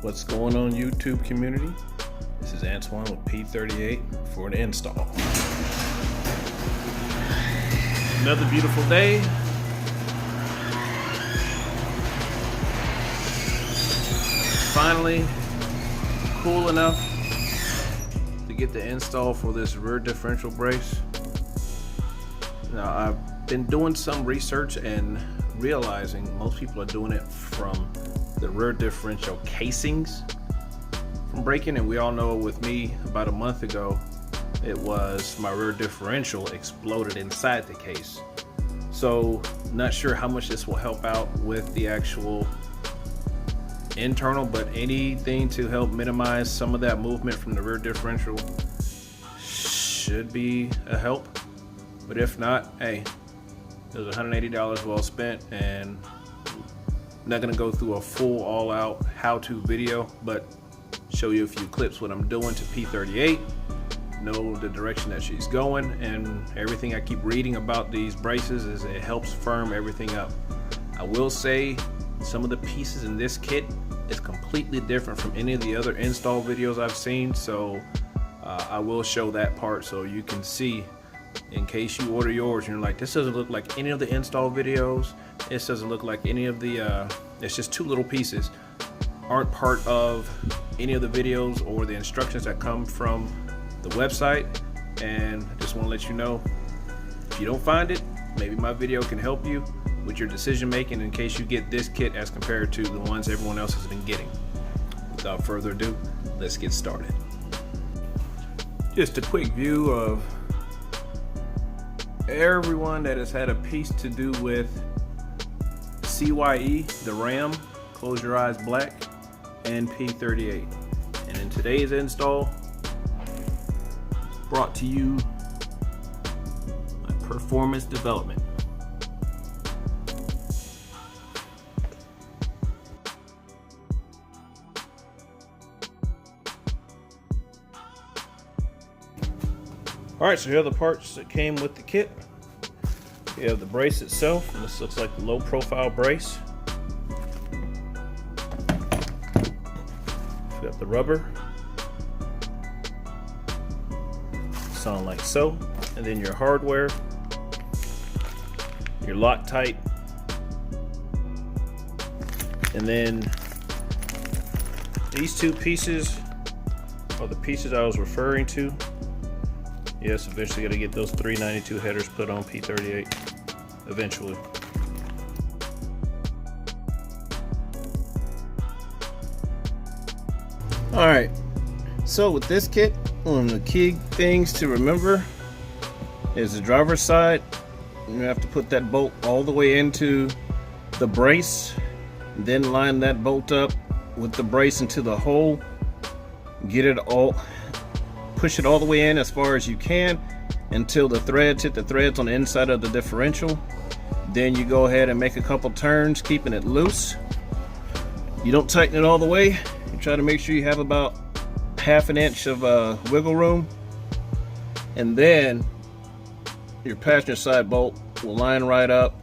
What's going on, YouTube community? This is Antoine with P38 for the install. Another beautiful day. Finally cool enough to get the install for this rear differential brace. Now, I've been doing some research and realizing most people are doing it from the rear differential casings from breaking, and we all know with me about a month ago it was my rear differential exploded inside the case. So not sure how much this will help out with the actual internal, but anything to help minimize some of that movement from the rear differential should be a help. But if not, hey, it was $180 well spent, and I'm not gonna go through a full all-out how-to video, but show you a few clips what I'm doing to P38, know the direction that she's going, and everything I keep reading about these braces is it helps firm everything up. I will say some of the pieces in this kit is completely different from any of the other install videos I've seen, so I will show that part so you can see in case you order yours and you're like, this doesn't look like any of the install videos, this doesn't look like any of the it's just two little pieces, aren't part of any of the videos or the instructions that come from the website. And I just want to let you know, if you don't find it, maybe my video can help you with your decision making in case you get this kit as compared to the ones everyone else has been getting. Without further ado, let's get started. Just a quick view of everyone that has had a piece to do with CYE, the RAM, Close Your Eyes Black, and P38. And in today's install, brought to you by Performance Development. Alright, so here are the parts that came with the kit. You have the brace itself, and this looks like the low profile brace. You got the rubber, sound like so, and then your hardware, your Loctite, and then these two pieces are the pieces I was referring to. Yes, eventually got to get those 392 headers put on P38 eventually. Alright, so with this kit, one of the key things to remember is the driver's side. You have to put that bolt all the way into the brace, then line that bolt up with the brace into the hole, get it all, push it all the way in as far as you can until the threads hit the threads on the inside of the differential. Then you go ahead and make a couple turns, keeping it loose. You don't tighten it all the way. You try to make sure you have about ½ inch of wiggle room, and then your passenger side bolt will line right up,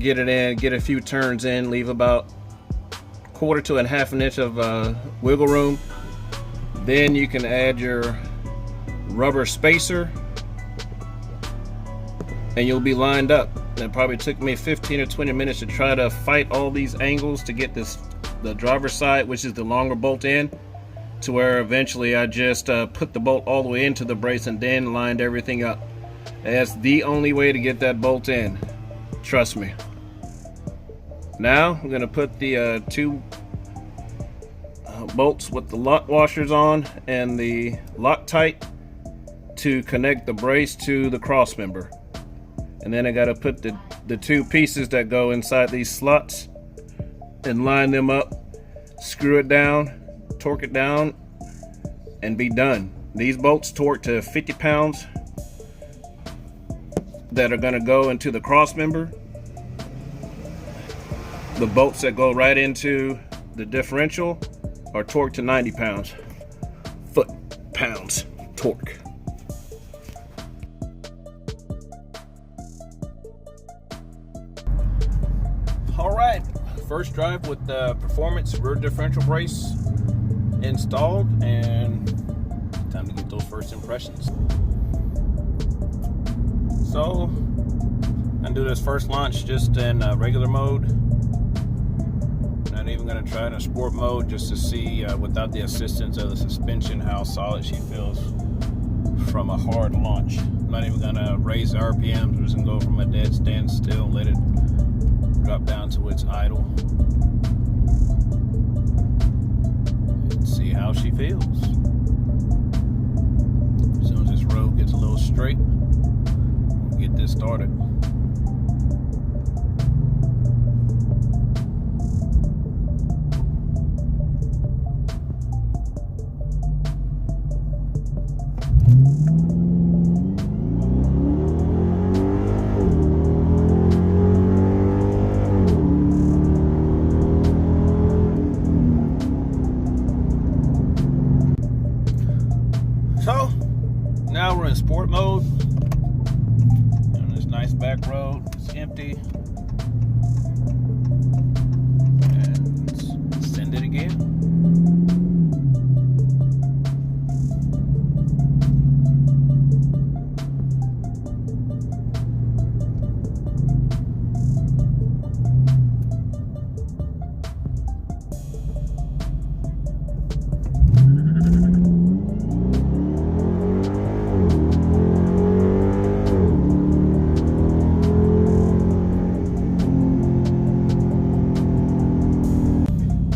get it in, get a few turns in, leave about ½ to ½ inch of wiggle room. Then you can add your rubber spacer and you'll be lined up. It probably took me 15 or 20 minutes to try to fight all these angles to get the driver's side, which is the longer bolt, in to where eventually I just put the bolt all the way into the brace and then lined everything up. That's the only way to get that bolt in, trust me. Now I'm gonna put the two bolts with the lock washers on and the Loctite to connect the brace to the cross member. And then I got to put the two pieces that go inside these slots and line them up, screw it down, torque it down, and be done. These bolts torque to 50 pounds that are going to go into the cross member. The bolts that go right into the differential are torqued to 90 pounds. foot-pounds torque. All right, first drive with the performance rear differential brace installed, and time to get those first impressions. So I'm gonna do this first launch just in regular mode. Not even gonna try it in sport mode, just to see without the assistance of the suspension how solid she feels from a hard launch. I'm not even gonna raise the RPMs. We're just gonna go from a dead standstill and let it drop down to its idle and see how she feels. As soon as this road gets a little straight, we'll get this started. So now we're in sport mode on this nice back road. It's empty, and send it again.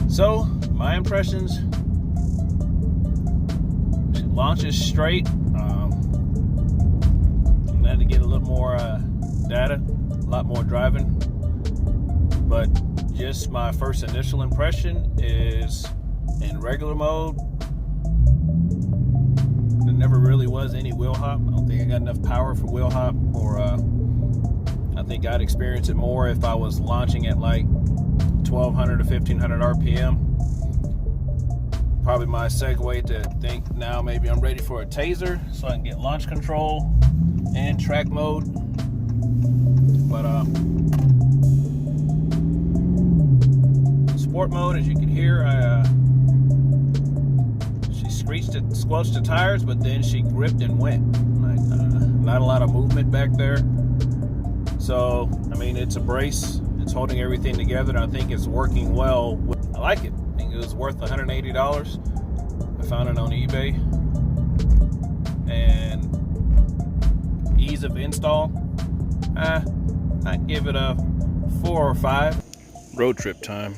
So, my impressions, she launches straight. I'm going to get a little more data, a lot more driving. But just my first initial impression is in regular mode. There never really was any wheel hop. I don't think I got enough power for wheel hop, or I think I'd experience it more if I was launching at like 1200 to 1500 RPM. Probably my segue to think now maybe I'm ready for a taser so I can get launch control and track mode. But sport mode, as you can hear, she squelched the tires, but then she gripped and went. Like, not a lot of movement back there. So I mean, it's a brace. It's holding everything together, and I think it's working well. I like it. I think it was worth $180. I found it on eBay. And ease of install, I give it a 4 or 5. Road trip time.